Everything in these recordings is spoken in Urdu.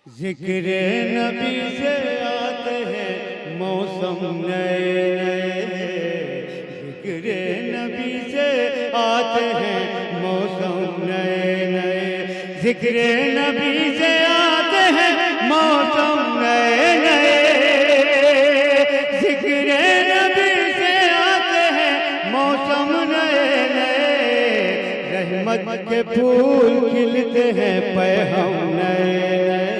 ذکر نبی سے آتے ہیں موسم نئے نئے، ذکر نبی سے آتے ہیں موسم نئے نئے، ذکر نبی سے آتے ہیں موسم نئے نئے، ذکر نبی سے آتے ہیں موسم نئے نئے، رحمت کے پھول کھلتے ہیں پیغام نئے نئے،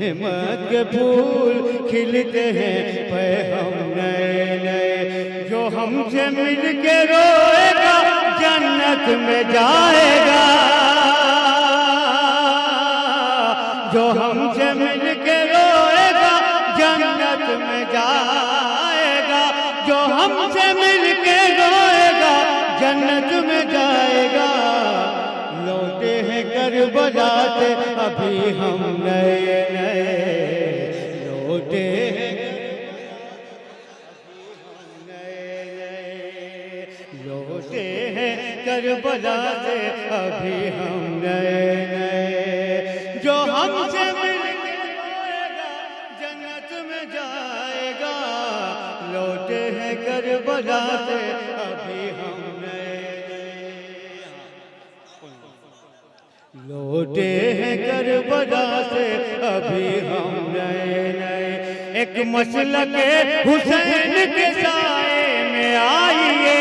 رحمت کے پھول کھلتے ہیں پیغام نئے نئے، جو ہم سے مل کے روئے گا جنت میں جائے گا، جو ہم سے مل کے روئے گا جنت میں جائے گا، جو ہم سے مل کے روئے گا جنت میں جائے گا، لوٹے ہیں کربلا سے ابھی ہم نئے نئے، لوٹے ہیں لوٹے ہیں کربلا سے ابھی ہم نئے نئے، جو ہم سے مل کے روئے گا جنت میں جائے گا، لوٹے ہیں کربلا سے ابھی ہم نئے نئے، لوٹے ہیں کربلا سے ابھی ہم نئے نئے، ایک مسلک حسین کے سائے میں آئیے،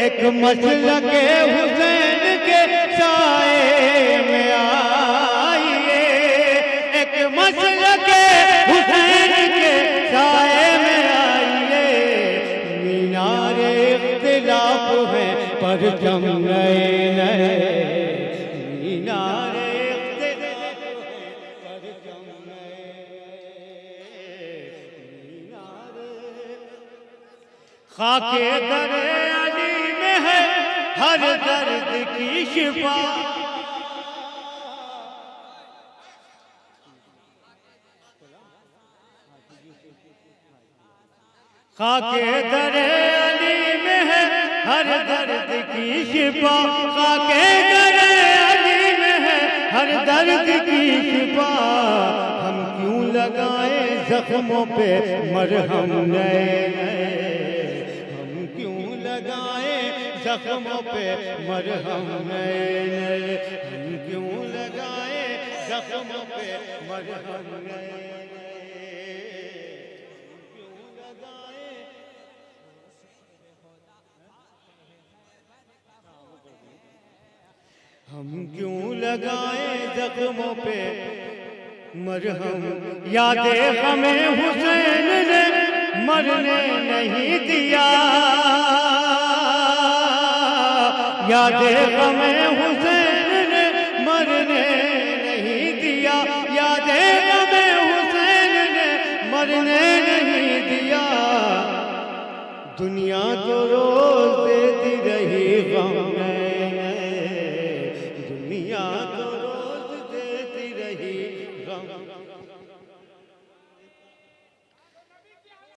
ایک مسلک حسین کے سائے میں آئیے، ایک مسلک حسین کے سائے میں آئیے، مینار اختلاف ہے پرچم نئے نئے، مینار اختلاف ہے پرچم نئے نئے، مینار خاک در علی میں ہے ہر درد کی شفا، خاک در علی میں ہے ہر درد کی شفا، خاک در علی میں ہے ہر درد کی شفا، ہم کیوں لگائیں زخموں پہ مرہم نئے نئے، ہم کیوں لگائیں زخموں پہ مرہم نئے نئے، ہم کیوں لگائیں زخموں پہ مرہم نئے نئے، ہم کیوں لگائیں زخموں پہ مرہم، یاد غم حسین نے مرنے نہیں دیا، یاد غم حسین